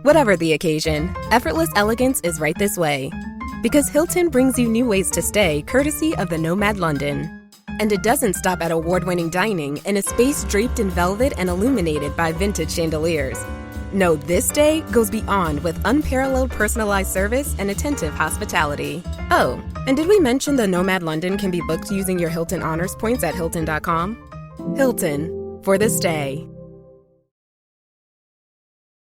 Whatever the occasion, effortless elegance is right this way. Because Hilton brings you new ways to stay courtesy of the Nomad London. And it doesn't stop at award-winning dining in a space draped in velvet and illuminated by vintage chandeliers. No, this day goes beyond with unparalleled personalized service and attentive hospitality. Oh, and did we mention the Nomad London can be booked using your Hilton Honors points at Hilton.com? Hilton, for the stay.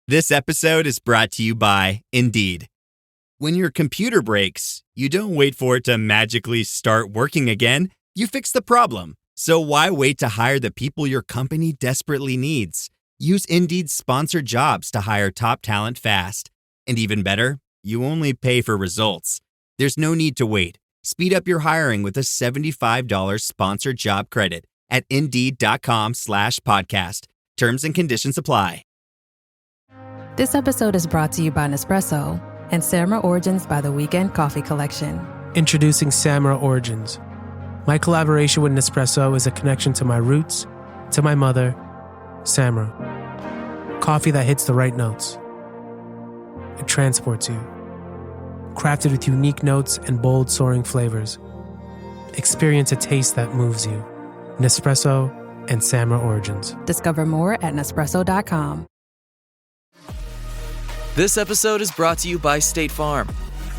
This episode is brought to you by Indeed. When your computer breaks, you don't wait for it to magically start working again. You fix the problem. So why wait to hire the people your company desperately needs? Use Indeed's sponsored jobs to hire top talent fast. And even better, you only pay for results. There's no need to wait. Speed up your hiring with a $75 sponsored job credit at Indeed.com/podcast. Terms and conditions apply. This episode is brought to you by Nespresso and Samra Origins by the Weekend Coffee Collection. Introducing Samra Origins. My collaboration with Nespresso is a connection to my roots, to my mother, Samra. Coffee that hits the right notes. It transports you. Crafted with unique notes and bold soaring flavors. Experience a taste that moves you. Nespresso and Samra Origins. Discover more at Nespresso.com. This episode is brought to you by State Farm.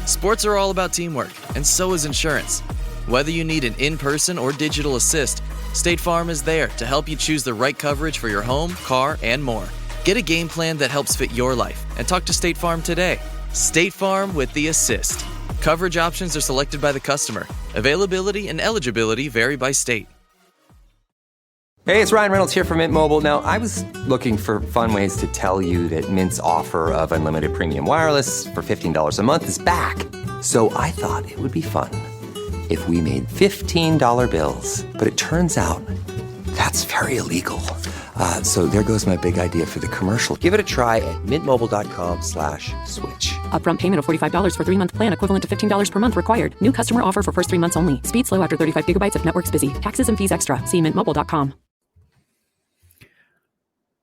Sports are all about teamwork, and so is insurance. Whether you need an in-person or digital assist, State Farm is there to help you choose the right coverage for your home, car, and more. Get a game plan that helps fit your life and talk to State Farm today. State Farm with the assist. Coverage options are selected by the customer. Availability and eligibility vary by state. Hey, it's Ryan Reynolds here from Mint Mobile. Now, I was looking for fun ways to tell you that Mint's offer of unlimited premium wireless for $15 a month is back. So I thought it would be fun if we made $15 bills. But it turns out that's very illegal. So there goes my big idea for the commercial. Give it a try at mintmobile.com/switch. Upfront payment of $45 for 3-month plan, equivalent to $15 per month required. New customer offer for first 3 months only. Speed slow after 35 gigabytes if network's busy. Taxes and fees extra. See mintmobile.com.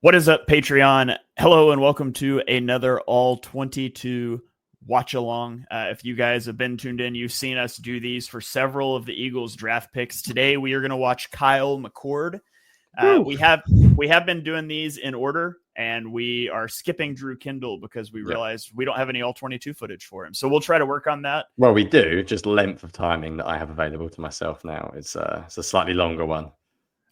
What is up, Patreon? Hello and welcome to another All-22 watch along. If you guys have been tuned in, you've seen us do these for several of the Eagles draft picks. Today we are going to watch Kyle McCord. We have been doing these in order, and we are skipping Drew Kindle because we realized we don't have any All-22 footage for him. So we'll try to work on that. Well, we do. Just length of timing that I have available to myself now. It's a slightly longer one.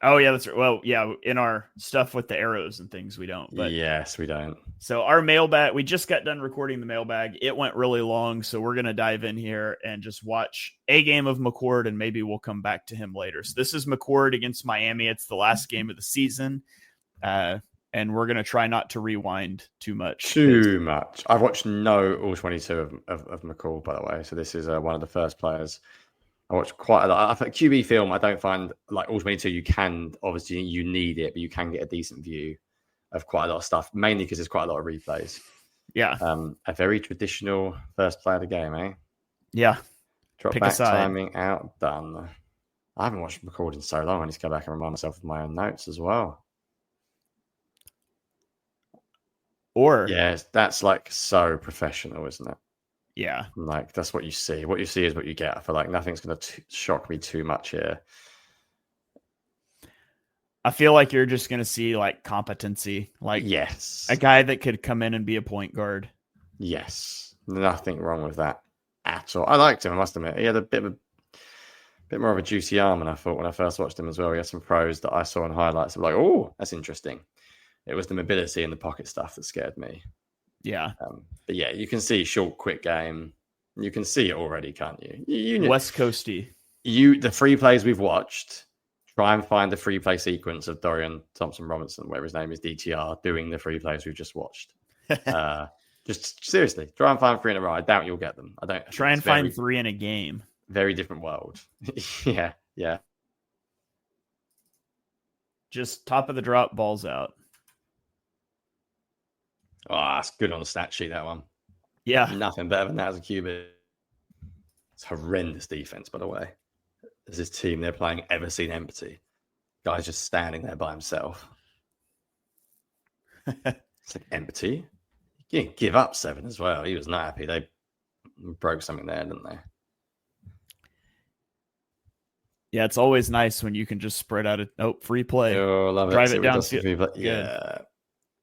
Oh, yeah, that's right. Well, yeah, in our stuff with the arrows and things, we don't. But yes, we don't. So our mailbag, we just got done recording the mailbag. It went really long, so we're going to dive in here and just watch a game of McCord, and maybe we'll come back to him later. So this is McCord against Miami. It's the last game of the season, and we're going to try not to rewind too much. I've watched no All-22 of McCord, by the way, so this is one of the first players. I watched quite a lot. I think QB film, I don't find like All-22, you can, obviously you need it, but you can get a decent view of quite a lot of stuff, mainly because there's quite a lot of replays. Yeah. A very traditional first play of the game, eh? Yeah. Drop Pick back, a side. timing, out, done. I haven't watched McCord in so long. I need to go back and remind myself of my own notes as well. Or yes, that's like so professional, isn't it? Yeah. Like, that's what you see. What you see is what you get. I feel like nothing's going to shock me too much here. I feel like you're just going to see, like, competency. Like, yes, a guy that could come in and be a point guard. Yes. Nothing wrong with that at all. I liked him, I must admit. He had a bit more of a juicy arm than I thought when I first watched him as well. He had some pros that I saw in highlights. I'm like, oh, that's interesting. It was the mobility and the pocket stuff that scared me. Yeah. But yeah, you can see short, quick game. You can see it already, can't you? You West Coasty. The free plays we've watched, try and find the free play sequence of Dorian Thompson-Robinson, whatever his name is, DTR, doing the free plays we've just watched. Just seriously, try and find 3 in a row. I doubt you'll get them. Try and find 3 in a game. Very different world. Yeah. Just top of the drop, balls out. Oh, that's good on the stat sheet, that one. Yeah. Nothing better than that as a QB. It's horrendous defense, by the way. Has this team they're playing ever seen empty? Guy's just standing there by himself. It's like, empty? You didn't give up 7 as well. He was not happy. They broke something there, didn't they? Yeah, it's always nice when you can just spread out free play. Oh, love Drive it. it down. Yeah.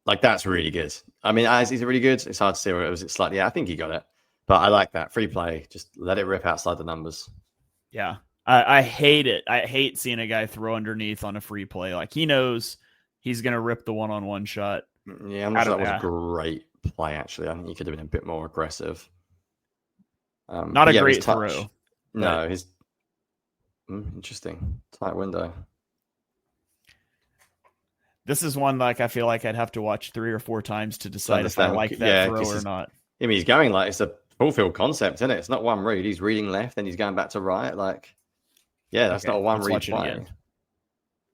Like, that's really good. I mean, is it really good? It's hard to see. Or was it slightly? Yeah, I think he got it. But I like that. Free play. Just let it rip outside the numbers. Yeah. I hate it. I hate seeing a guy throw underneath on a free play. Like, he knows he's going to rip the one-on-one shot. Yeah, I'm not sure that was a great play, actually. I think he could have been a bit more aggressive. Not a great throw. No, his... interesting. Tight window. This is one like I feel like I'd have to watch 3 or 4 times to decide if I like that throw or not. I mean, he's going like it's a full field concept, isn't it? It's not one read. He's reading left, then he's going back to right. Like, yeah, that's not a one read play.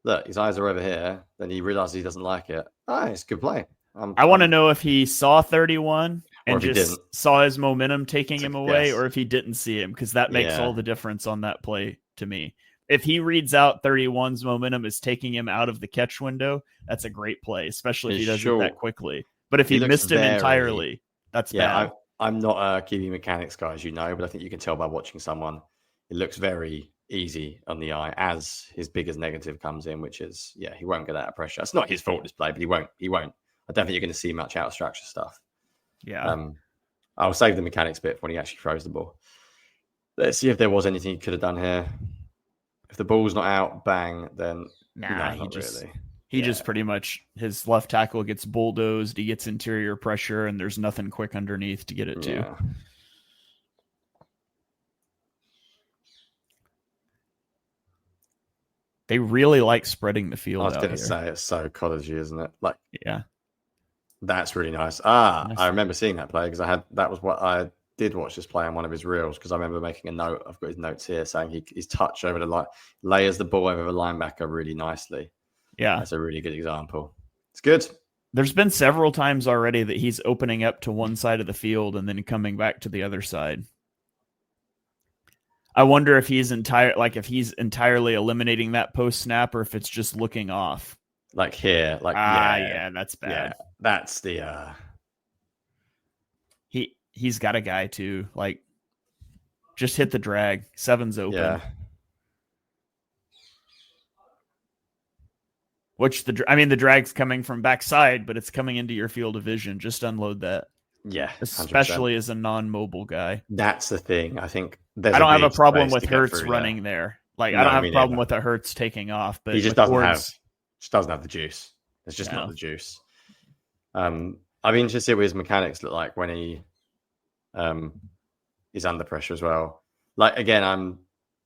Look, his eyes are over here. Then he realizes he doesn't like it. Oh, it's a good play. I want to know if he saw 31 and just didn't. saw his momentum taking him away, or if he didn't see him, because that makes all the difference on that play to me. If he reads out 31's momentum is taking him out of the catch window, that's a great play, especially if he does it that quickly. But if he missed him entirely, that's bad. I'm not a QB mechanics guy, as you know, but I think you can tell by watching someone. It looks very easy on the eye as his biggest negative comes in, which is, he won't get out of pressure. It's not his fault, this play, but he won't. I don't think you're going to see much out of structure stuff. Yeah. I'll save the mechanics bit when he actually throws the ball. Let's see if there was anything he could have done here. If the ball's not out, bang, then he just pretty much, his left tackle gets bulldozed, he gets interior pressure, and there's nothing quick underneath to get it to. They really like spreading the field. I was going to say, it's so collegey, isn't it? Like, yeah, that's really nice. Nice. I remember seeing that play because that was what I did watch this play on one of his reels, because I remember making a note. I've got his notes here saying his touch over the line layers the ball over the linebacker really nicely. Yeah, that's a really good example. It's good. There's been several times already that he's opening up to one side of the field and then coming back to the other side. I wonder if he's entirely eliminating that post snap, or if it's just looking off. Like here, that's bad. Yeah, that's the He's got a guy too. Like, just hit the drag. 7's open. Yeah. Which the drag's coming from backside, but it's coming into your field of vision. Just unload that. Yeah. 100%. Especially as a non-mobile guy. That's the thing. I think I don't have a problem with Hurts running there. Like, I don't have a problem with a Hurts taking off, but he just doesn't have the juice. It's just not the juice. I'd be interested to see what his mechanics look like when he is under pressure as well. Like, again,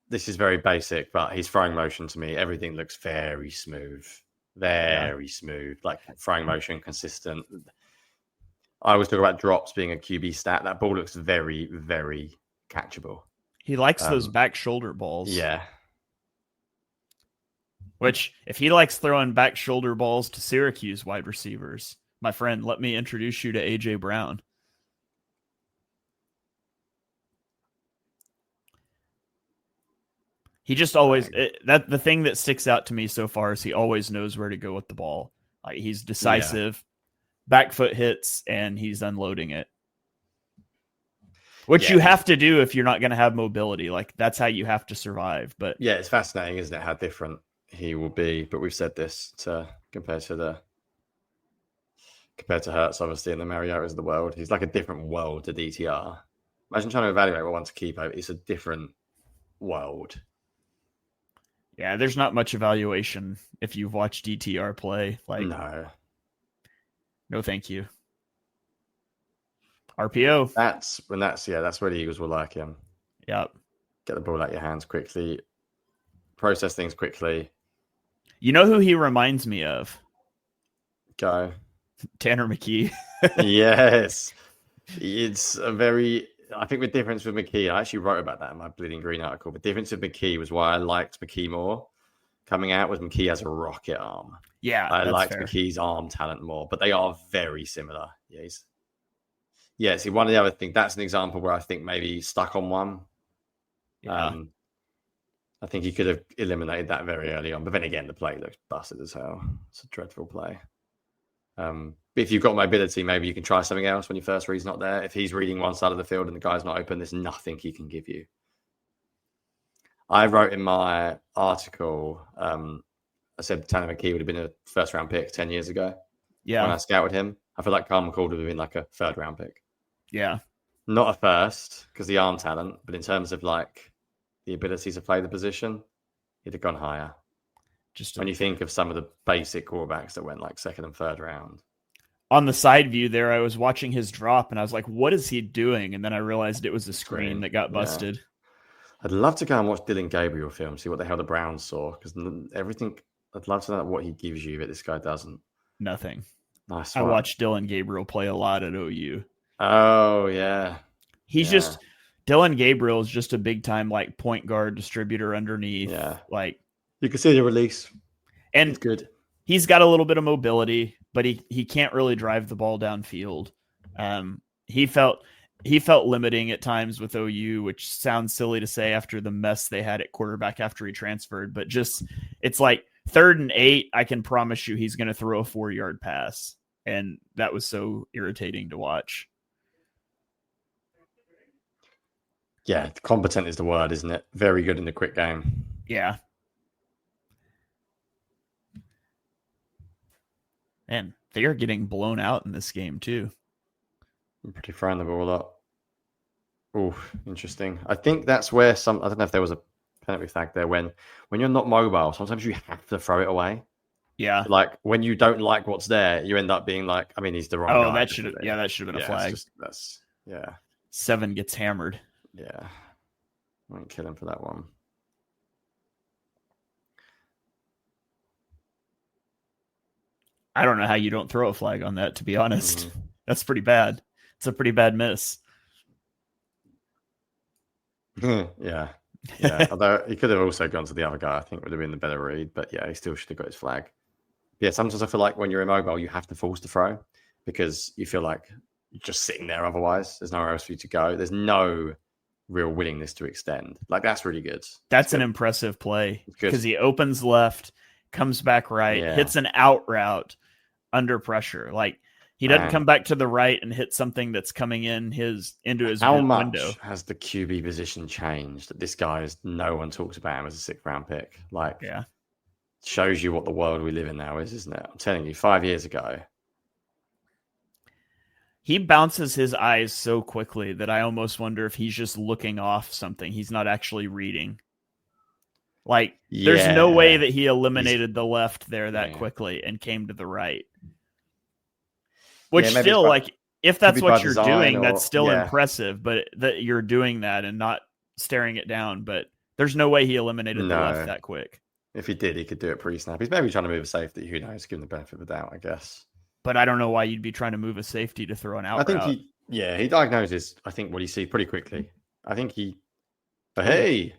this is very basic, but his throwing motion, to me, everything looks very smooth. Very smooth. Like, throwing motion, consistent. I always talk about drops being a QB stat. That ball looks very, very catchable. He likes those back shoulder balls. Yeah. Which, if he likes throwing back shoulder balls to Syracuse wide receivers, my friend, let me introduce you to A.J. Brown. He just always the thing that sticks out to me so far is he always knows where to go with the ball. Like, he's decisive, back foot hits, and he's unloading it. Which you have to do if you're not going to have mobility. Like, that's how you have to survive. But yeah, it's fascinating, isn't it, how different he will be? But we've said this compared to Hurts, obviously, in the Mariotas of the world. He's like a different world to DTR. Imagine trying to evaluate what one to keep over. It's a different world. Yeah, there's not much evaluation if you've watched DTR play. Like, no, thank you. RPO. That's where the Eagles will like him. Yep. Get the ball out of your hands quickly. Process things quickly. You know who he reminds me of? Go. Tanner McKee. Yes. It's I think the difference with McKee, I actually wrote about that in my Bleeding Green article. The difference with McKee was why I liked McKee more coming out was McKee has a rocket arm. Yeah, I liked McKee's arm talent more, but they are very similar. See, one of the other things, that's an example where I think maybe he's stuck on one. Yeah. I think he could have eliminated that very early on. But then again, the play looks busted as hell. It's a dreadful play. But But if you've got mobility, maybe you can try something else when your first read's not there. If he's reading one side of the field and the guy's not open, there's nothing he can give you. I wrote in my article, I said Tanner McKee would have been a first-round pick 10 years ago. Yeah. When I scouted him, I feel like Kyle McCord would have been like a third-round pick. Yeah. Not a first, because the arm talent, but in terms of like the ability to play the position, he'd have gone higher. Just when you think of some of the basic quarterbacks that went like second and third round. On the side view there, I was watching his drop and I was like, what is he doing? And then I realized it was a screen that got busted. Yeah. I'd love to go and watch Dylan Gabriel film, see what the hell the Browns saw, because everything, I'd love to know what he gives you, but this guy doesn't. Nothing. Nice. I watched Dylan Gabriel play a lot at OU. Oh, yeah. He's just, Dylan Gabriel is just a big time like point guard distributor underneath. Yeah. Like, you can see the release. And it's good. He's got a little bit of mobility, but he can't really drive the ball downfield. He felt limiting at times with OU, which sounds silly to say after the mess they had at quarterback after he transferred, but just, it's like 3rd and 8, I can promise you he's going to throw a 4-yard pass. And that was so irritating to watch. Yeah, competent is the word, isn't it? Very good in the quick game. Yeah. And they are getting blown out in this game too. I'm pretty throwing the ball up. Oh, interesting. I think that's where I don't know if there was a penalty flag there when you're not mobile, sometimes you have to throw it away. Yeah. Like when you don't like what's there, you end up being like, I mean, he's the wrong guy. That should have been a flag. That's 7 gets hammered. Yeah. I won't kill him for that one. I don't know how you don't throw a flag on that, to be honest. That's pretty bad. It's a pretty bad miss. Yeah. Although he could have also gone to the other guy, I think would have been the better read. But yeah, he still should have got his flag. Yeah, sometimes I feel like when you're immobile, you have to force the throw because you feel like you're just sitting there otherwise. There's nowhere else for you to go. There's no real willingness to extend. Like, that's really good. That's an impressive play because he opens left, comes back right, hits an out route under pressure. Like, he doesn't come back to the right and hit something that's coming into his window. How much has the QB position changed that this guy is, no one talks about him as a 6th round pick? Like, shows you what the world we live in now is, isn't it? I'm telling you, 5 years ago. He bounces his eyes so quickly that I almost wonder if he's just looking off something. He's not actually reading. Like, there's no way that he eliminated the left there that quickly and came to the right. Which still, like, if that's what you're doing, that's still impressive, but that you're doing that and not staring it down. But there's no way he eliminated the left that quick. If he did, he could do it pre-snap. He's maybe trying to move a safety. Who knows? Give him the benefit of the doubt, I guess. But I don't know why you'd be trying to move a safety to throw an out route. He diagnoses, I think, what he sees pretty quickly. I think but hey.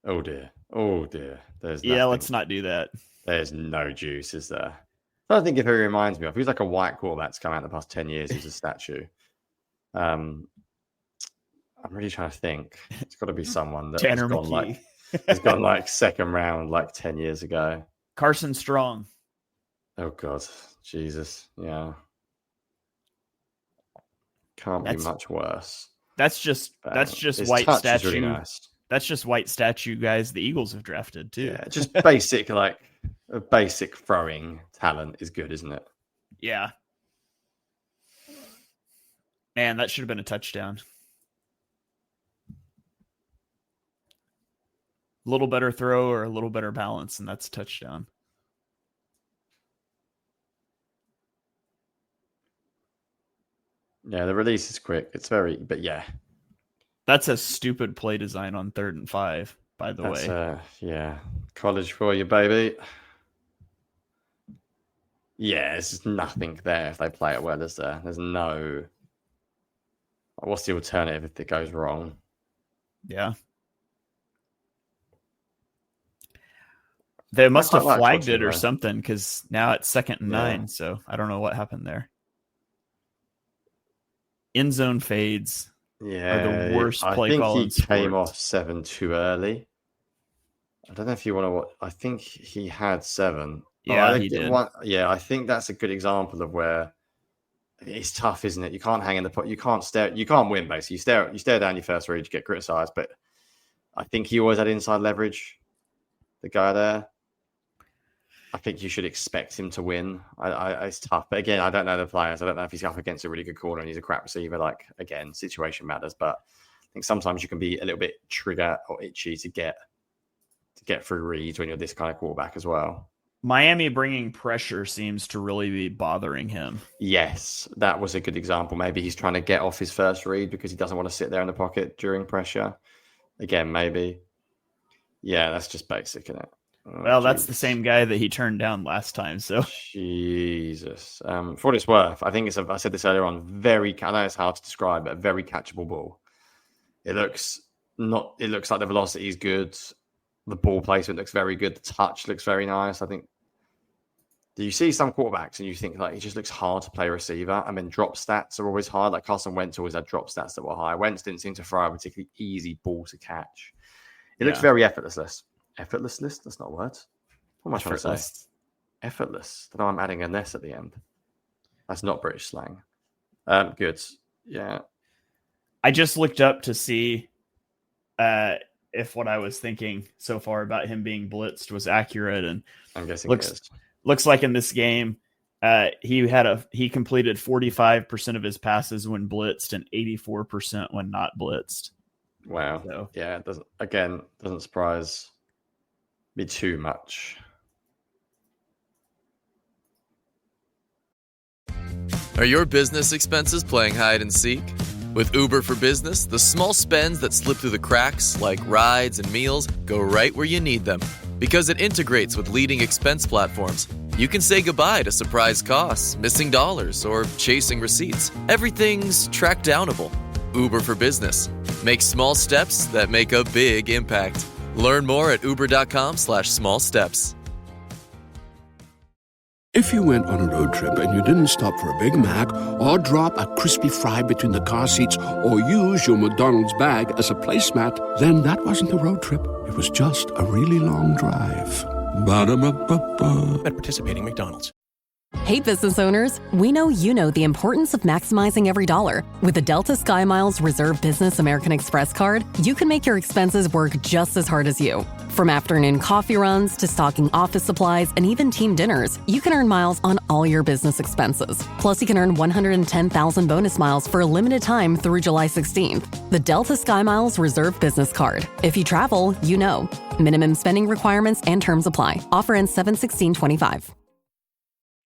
Oh dear. There's nothing. Let's not do that. There's no juice, is there? I don't think if he reminds me of, he's like a white quarterback that's come out in the past 10 years. He's a statue. I'm really trying to think. It's got to be someone that has gone like 2nd round like 10 years ago. Carson Strong. Oh God, Jesus, yeah. Can't be much worse. That's just white statue. Really nice. That's just white statue guys the Eagles have drafted too. Yeah, just basic a basic throwing talent is good, isn't it? Yeah. Man, that should have been a touchdown. A little better throw or a little better balance, and that's a touchdown. Yeah, the release is quick. It's but yeah. That's a stupid play design on 3rd and 5, by the way. College for you, baby. Yeah, there's nothing there if they play it well, is there? There's no... What's the alternative if it goes wrong? Yeah. They must have flagged it or something because now it's 2nd and 9, so I don't know what happened there. End zone fades are the worst play call in sports. I think he came off 7 too early. I don't know if you want to... I think he had 7 Yeah, he did. I think that's a good example of where it's tough, isn't it? You can't hang in the pot. You can't win, basically. You stare down your first read, you get criticised. But I think he always had inside leverage, the guy there. I think you should expect him to win. It's tough. But again, I don't know the players. I don't know if he's up against a really good corner and he's a crap receiver. Like, again, situation matters. But I think sometimes you can be a little bit trigger or itchy to get through reads when you're this kind of quarterback as well. Miami bringing pressure seems to really be bothering him. Yes, that was a good example. Maybe he's trying to get off his first read because he doesn't want to sit there in the pocket during pressure. Again, maybe. Yeah, that's just basic, isn't it? Well, that's the same guy that he turned down last time. So Jesus. For what it's worth, I think I said this earlier on, I know it's hard to describe, but a very catchable ball. It looks like the velocity is good. The ball placement looks very good. The touch looks very nice. I think. Do you see some quarterbacks and you think like it just looks hard to play receiver? I mean, drop stats are always hard. Like Carson Wentz always had drop stats that were high. Wentz didn't seem to throw a particularly easy ball to catch. It looks very effortless. Effortless? That's not a word. What am I trying to say? Effortless. Then I'm adding an S at the end. That's not British slang. Good. Yeah. I just looked up to see if what I was thinking so far about him being blitzed was accurate, and I'm guessing looks like in this game he completed 45% of his passes when blitzed and 84% when not blitzed. Wow. So, yeah, it doesn't surprise me too much. Are your business expenses playing hide and seek? With Uber for Business, the small spends that slip through the cracks, like rides and meals, go right where you need them. Because it integrates with leading expense platforms, you can say goodbye to surprise costs, missing dollars, or chasing receipts. Everything's track downable. Uber for Business. Make small steps that make a big impact. Learn more at uber.com/small steps. If you went on a road trip and you didn't stop for a Big Mac or drop a crispy fry between the car seats or use your McDonald's bag as a placemat, then that wasn't a road trip. It was just a really long drive. Ba-da-ba-ba-ba. At participating McDonald's. Hey, business owners, we know you know the importance of maximizing every dollar. With the Delta SkyMiles Reserve Business American Express card, you can make your expenses work just as hard as you. From afternoon coffee runs to stocking office supplies and even team dinners, you can earn miles on all your business expenses. Plus, you can earn 110,000 bonus miles for a limited time through July 16th. The Delta SkyMiles Reserve Business Card. If you travel, you know. Minimum spending requirements and terms apply. Offer ends 7/16/25.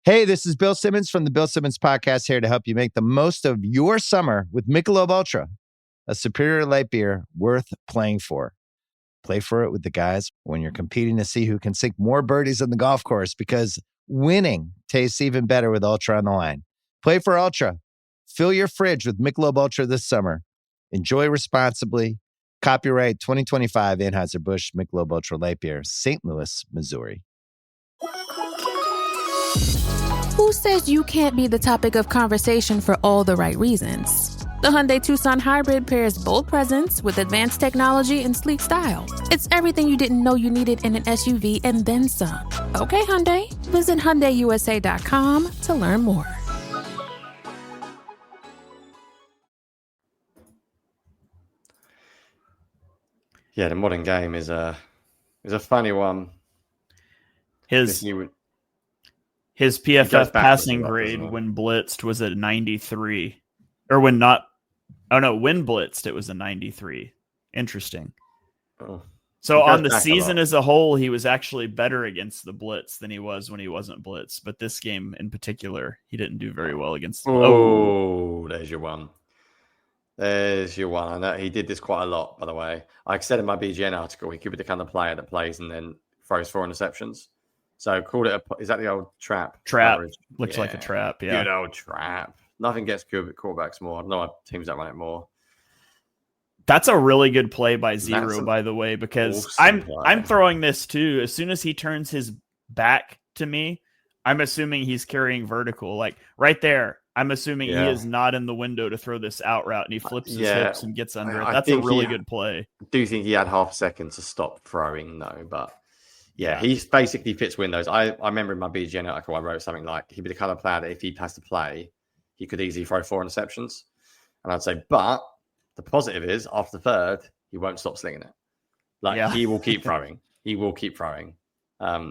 Hey, this is Bill Simmons from the Bill Simmons Podcast, here to help you make the most of your summer with Michelob Ultra, a superior light beer worth playing for. Play for it with the guys when you're competing to see who can sink more birdies on the golf course, because winning tastes even better with Ultra on the line. Play for Ultra. Fill your fridge with Michelob Ultra this summer. Enjoy responsibly. Copyright 2025 Anheuser-Busch Michelob Ultra Light Beer, St. Louis, Missouri. Who says you can't be the topic of conversation for all the right reasons? The Hyundai Tucson Hybrid pairs bold presence with advanced technology and sleek style. It's everything you didn't know you needed in an SUV and then some. Okay, Hyundai. Visit HyundaiUSA.com to learn more. Yeah, the modern game is a funny one. His PFF passing grade when blitzed was a 93, or when blitzed it was a 93. Interesting. Oh. So on the season as a whole, he was actually better against the blitz than he was when he wasn't blitzed. But this game in particular, he didn't do very well against the there's your one. There's your one. I know he did this quite a lot, by the way. I said in my BGN article, he could be the kind of player that plays and then throws 4 interceptions. So called it is that the old trap? Trap. Looks like a trap, yeah. Good old trap. Nothing gets quarterbacks more. I don't know why teams that run it more. That's a really good play by Zero, by the way, because awesome I'm throwing this too. As soon as he turns his back to me, I'm assuming he's carrying vertical. Like right there, I'm assuming he is not in the window to throw this out route, and he flips his hips and gets under it. That's a really good play. I do think he had half a second to stop throwing, though, but Yeah, he basically fits Windows. I remember in my BGN article, I wrote something like he'd be the kind of player that if he has to play, he could easily throw 4 interceptions. And I'd say, but the positive is after the third, he won't stop slinging it. He will keep throwing. He will keep throwing.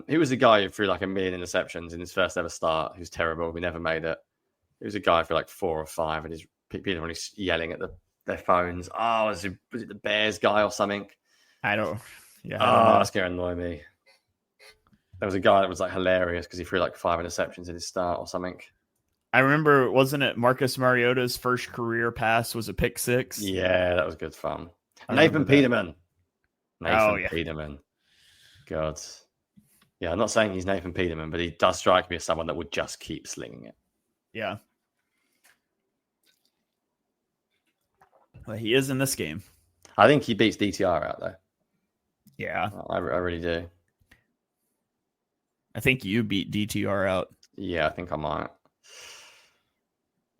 He was a guy who threw like 1 million interceptions in his first ever start. Who's terrible. We never made it. He was a guy for like 4 or 5, and people were yelling at their phones. Oh, was it the Bears guy or something? I don't. Yeah. That's going to annoy me. There was a guy that was like hilarious because he threw like 5 interceptions in his start or something. I remember, wasn't it Marcus Mariota's first career pass was a pick 6? Yeah, that was good fun. Nathan Peterman. Peterman. God. Yeah, I'm not saying he's Nathan Peterman, but he does strike me as someone that would just keep slinging it. Yeah. Well, he is in this game. I think he beats DTR out there. Yeah. I really do. I think you beat DTR out. Yeah, I think I might.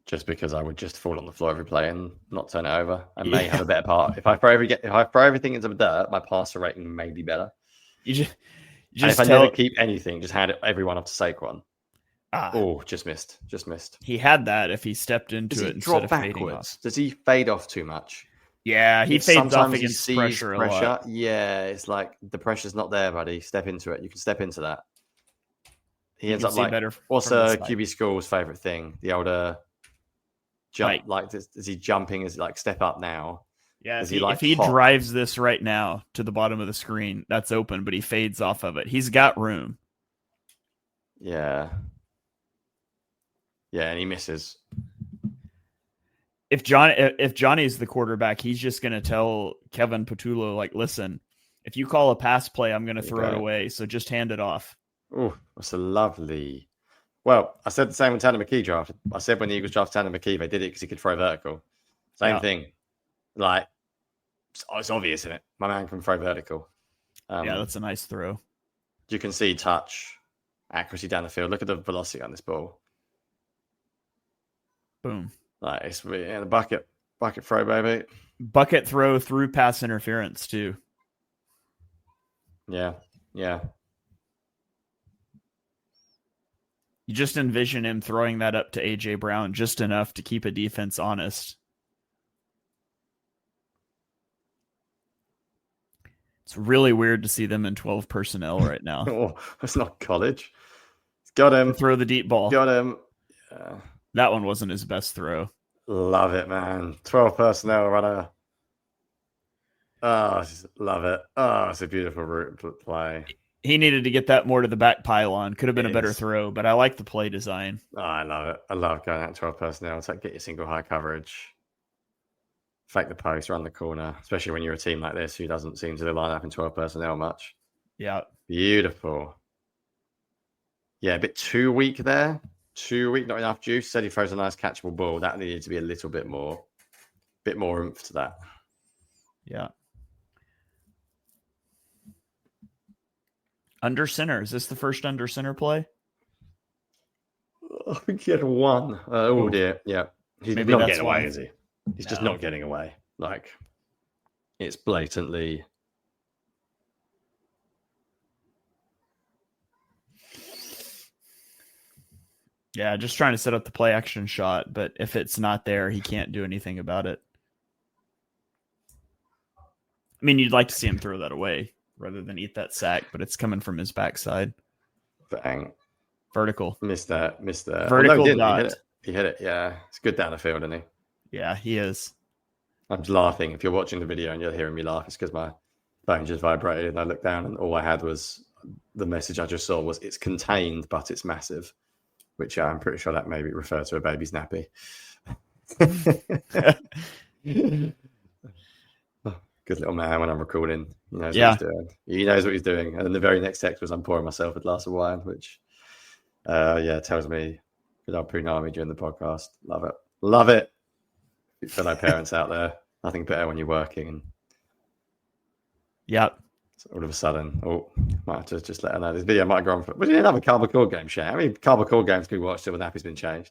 Just because I would just fall on the floor every play and not turn it over. I may have a better part. If I throw everything into the dirt, my passer rating may be better. You just and if I never keep anything, just hand everyone off to Saquon. Just missed. He had that if he stepped into it instead of fading off. Does he fade off too much? Yeah, he fades off against pressure a lot. Yeah, it's like the pressure's not there, buddy. Step into it. You can step into that. He ends up like, what's QB School's favorite thing? The older jump, is he jumping? Is he like step up now? Yeah, if he drives this right now to the bottom of the screen, that's open, but he fades off of it. He's got room. Yeah. Yeah, and he misses. If Johnny's the quarterback, he's just going to tell Kevin Patullo, like, listen, if you call a pass play, I'm going to throw it away. So just hand it off. Oh, that's a lovely. Well, I said the same when Tanner McKee drafted. I said when the Eagles drafted Tanner McKee, they did it because he could throw vertical. Same thing. Like, it's obvious, isn't it? My man can throw vertical. That's a nice throw. You can see touch, accuracy down the field. Look at the velocity on this ball. Boom. Like, it's the bucket throw, baby. Bucket throw through pass interference, too. Yeah. You just envision him throwing that up to A.J. Brown just enough to keep a defense honest. It's really weird to see them in 12 personnel right now. It's not college. Got him. Throw the deep ball. Got him. Yeah. That one wasn't his best throw. Love it, man. 12 personnel runner. Oh, love it. Oh, it's a beautiful route play. He needed to get that more to the back pylon. Could have been a better throw, but I like the play design. Oh, I love it. I love going out 12 personnel. It's like get your single high coverage. Fake the post, run the corner, especially when you're a team like this who doesn't seem to line up in 12 personnel much. Yeah. Beautiful. Yeah, a bit too weak there. Too weak, not enough juice. Said he throws a nice catchable ball. That needed to be a little bit more oomph to that. Yeah. Under center. Is this the first under center play? I think he had one. Oh, dear. Yeah. He's Maybe not getting away, is he? He's just not getting away. Like, it's blatantly. Yeah, just trying to set up the play action shot, but if it's not there, he can't do anything about it. I mean, you'd like to see him throw that away rather than eat that sack, but it's coming from his backside. Bang. Vertical. Missed that. Vertical dot. He hit it. Yeah. It's good down the field, isn't he? Yeah, he is. I'm just laughing. If you're watching the video and you're hearing me laugh, it's because my phone just vibrated and I looked down and all I had was the message I just saw was it's contained, but it's massive, which I'm pretty sure that maybe referred to a baby's nappy. Good little man when I'm recording. He knows what he's doing. He knows what he's doing. And then the very next text was I'm pouring myself a glass of wine, which tells me good old Punami during the podcast. Love it. Love it. Fellow parents out there, nothing better when you're working. And all of a sudden, might have to just let her know. This video might go on for. We didn't have a Kyle McCord game, Shay. How many Kyle McCord games can we watch till the nappy's been changed?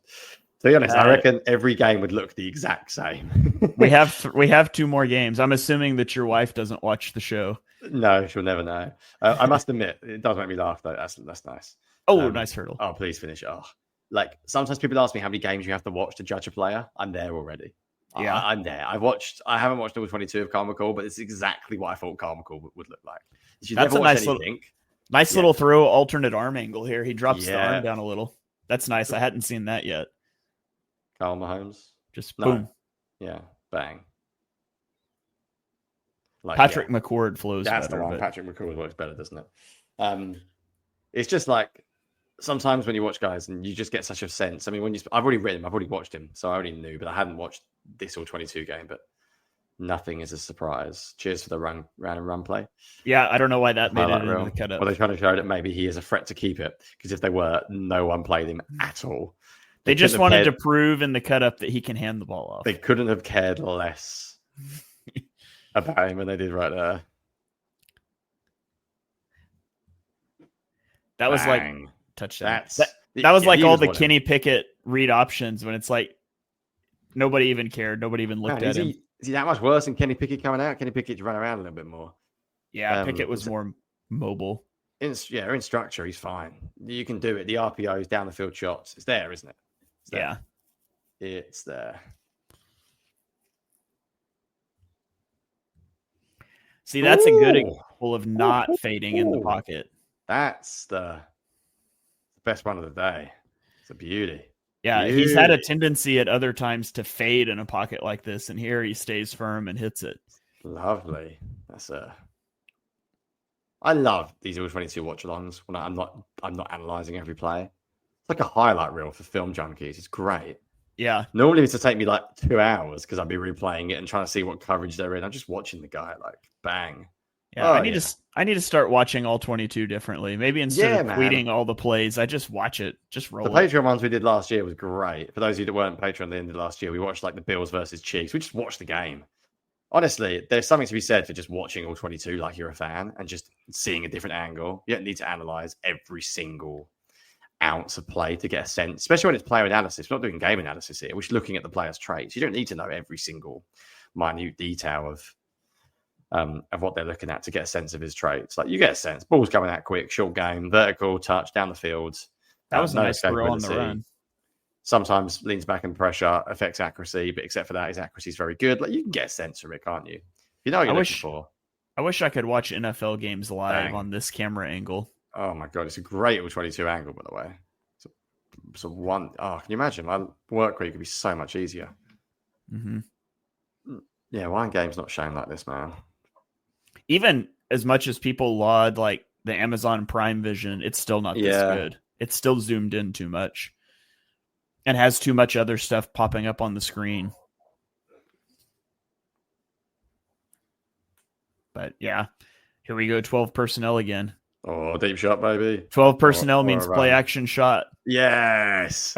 To be honest, I reckon every game would look the exact same. we have 2 more games. I'm assuming that your wife doesn't watch the show. No, she'll never know. I must admit, it does make me laugh though. That's nice. Oh, nice hurdle. Oh, please finish. Oh, like sometimes people ask me how many games you have to watch to judge a player. I'm there already. Yeah, I'm there. I haven't watched all 22 of Kyle McCord, but it's exactly what I thought Kyle McCord would look like. That's a nice little throw alternate arm angle here. He drops the arm down a little. That's nice. I hadn't seen that yet. Kyle Mahomes. Just boom. Yeah, bang. Like, Patrick McCord flows That's better. the one. Patrick McCord works better, doesn't it? It's just like sometimes when you watch guys and you just get such a sense. I mean, I've already read him, I've already watched him, so I already knew, but I hadn't watched this All-22 game. But nothing is a surprise. Cheers for the round and run play. Yeah, I don't know why that made it into the cut up. Well, they're trying to show that maybe he is a threat to keep it, because if they were, no one played him at all. They just wanted to prove in the cut up that he can hand the ball off. They couldn't have cared less about him than they did right there. That was like touchdown. That was like all the Kenny Pickett read options when it's like nobody even cared. Nobody even looked at him. Is he that much worse than Kenny Pickett coming out? Kenny Pickett run around a little bit more. Yeah, Pickett was more mobile. In structure, he's fine. You can do it. The RPOs, down the field shots. It's there, isn't it? Yeah. It's there. See, that's a good example of not fading in the pocket. That's the best one of the day. It's a beauty. Yeah, he's had a tendency at other times to fade in a pocket like this, and here he stays firm and hits it. Lovely. I love these All-22 watch-alongs when I'm not analysing every play. It's like a highlight reel for film junkies. It's great. Yeah. Normally it's to take me like 2 hours because I'd be replaying it and trying to see what coverage they're in. I'm just watching the guy like bang. Yeah, I need to start watching All-22 differently. Maybe instead of tweeting all the plays, I just watch it. Just roll the Patreon ones we did last year was great. For those of you that weren't Patreon at the end of last year, we watched like the Bills versus Chiefs. We just watched the game. Honestly, there's something to be said for just watching All-22 like you're a fan and just seeing a different angle. You don't need to analyze every single ounce of play to get a sense, especially when it's player analysis. We're not doing game analysis here. We're just looking at the player's traits. You don't need to know every single minute detail of what they're looking at to get a sense of his traits. Like you get a sense. Ball's coming out quick, short game, vertical, touch, down the field. That was a nice throw on the run. Sometimes leans back in pressure, affects accuracy, but except for that, his accuracy is very good. Like you can get a sense from it, can't you? You know what you're looking for. I wish I could watch NFL games live on this camera angle. Oh my god, it's a great All-22 angle, by the way. It's a one. Oh, can you imagine? My work rate could be so much easier. Mm-hmm. Yeah, one game's not shown like this, man. Even as much as people laud like the Amazon Prime Vision, it's still not this good. It's still zoomed in too much and has too much other stuff popping up on the screen. But yeah, here we go. 12 personnel again. Oh, deep shot, baby. 12 personnel means play action shot. Yes.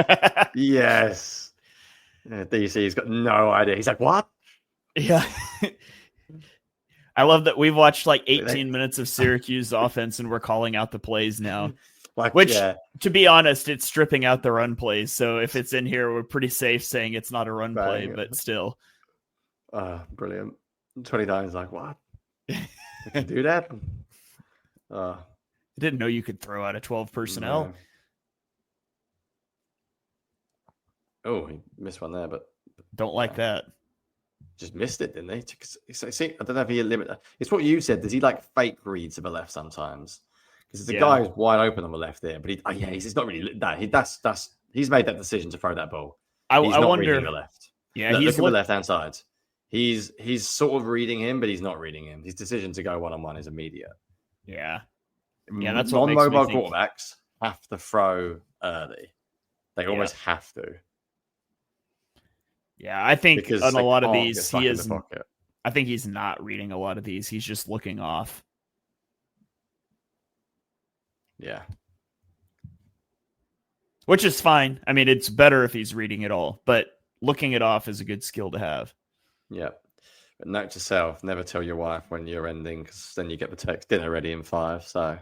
Yes. Yeah, DC's got no idea. He's like, what? Yeah. I love that we've watched like 18 minutes of Syracuse offense and we're calling out the plays now. To be honest, it's stripping out the run plays. So if it's in here, we're pretty safe saying it's not a run play, but still. Brilliant. 29 is like, what? You can do that? I didn't know you could throw out a 12 personnel. No. Oh, he missed one there, but don't like that. Just missed it, didn't he? See, I don't know if he limited. It's what you said. Does he like fake read to the left sometimes? Because there's a guy who's wide open on the left there, but he's not really that. He's made that decision to throw that ball. He's not reading the left. Yeah, look at the left hand side. He's sort of reading him, but he's not reading him. His decision to go one-on-one is immediate. Yeah, that's what non-mobile quarterbacks have to throw early. They almost have to. Yeah, I think because on a lot of these, he is. I think he's not reading a lot of these. He's just looking off. Yeah. Which is fine. I mean, it's better if he's reading it all, but looking it off is a good skill to have. Yeah. But note to self, never tell your wife when you're ending, because then you get the text dinner ready in 5. So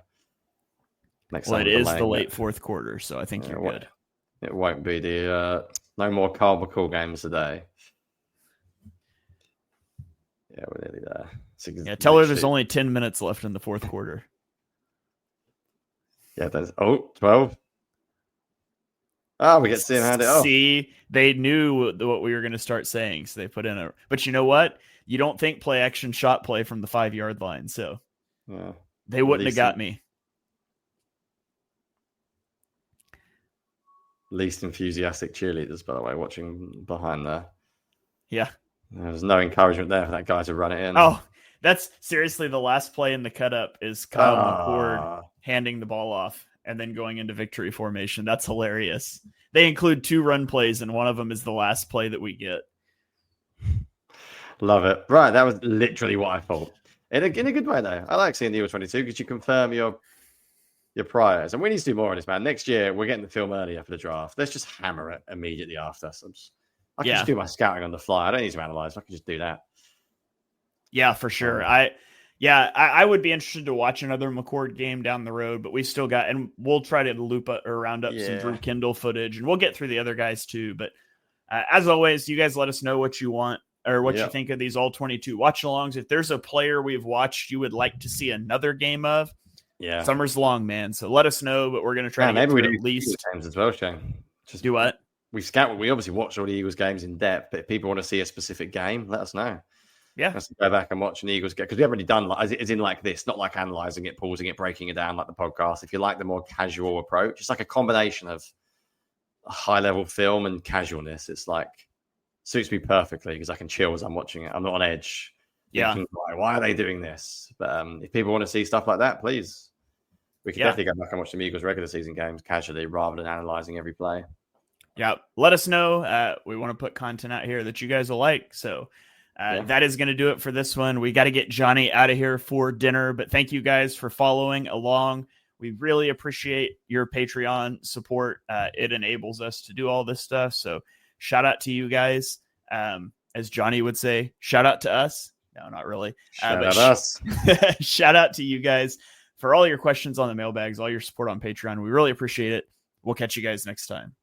it is the late fourth quarter, so I think you're good. It won't be the no more Kyle McCord games today. Yeah, we're nearly there. Yeah, tell her there's only 10 minutes left in the fourth quarter. Yeah, there's 12. Oh, we get to see him hand it off. See, they knew what we were going to start saying, so they put in a. But you know what? You don't think play action shot play from the 5-yard line, so they wouldn't have got me. Least enthusiastic cheerleaders, by the way, watching behind there. Yeah. There's no encouragement there for that guy to run it in. Oh, that's seriously the last play in the cut up is Kyle McCord handing the ball off and then going into victory formation. That's hilarious. They include 2 run plays, and one of them is the last play that we get. Love it. Right, that was literally what I thought. In a good way, though. I like seeing the All-22 because you confirm your priors. And we need to do more on this, man. Next year, we're getting the film earlier for the draft. Let's just hammer it immediately after. I can just do my scouting on the fly. I don't need to analyze. I can just do that. Yeah, for sure. I would be interested to watch another McCord game down the road, but we still got, and we'll try to round up some Drew Kindle footage, and we'll get through the other guys too. But as always, you guys let us know what you want or what you think of these All-22 watch-alongs. If there's a player we've watched you would like to see another game of, summer's long, man. So let us know, but we're going to try to get through at least games as well, Shane. Just do what? We obviously watch all the Eagles games in depth, but if people want to see a specific game, let us know. Yeah. Let's go back and watch an Eagles game because we haven't really done as in like this, not like analyzing it, pausing it, breaking it down like the podcast. If you like the more casual approach, it's like a combination of a high level film and casualness. It's like suits me perfectly because I can chill as I'm watching it. I'm not on edge. Thinking, why are they doing this? But if people want to see stuff like that, please, we can definitely go back and watch the Eagles regular season games casually rather than analyzing every play. Yeah, let us know. We want to put content out here that you guys will like. So that is going to do it for this one. We got to get Jonny out of here for dinner, but thank you guys for following along. We really appreciate your Patreon support. It enables us to do all this stuff. So shout out to you guys. As Jonny would say, shout out to us. No, not really. Shout out us. Shout out to you guys for all your questions on the mailbags, all your support on Patreon. We really appreciate it. We'll catch you guys next time.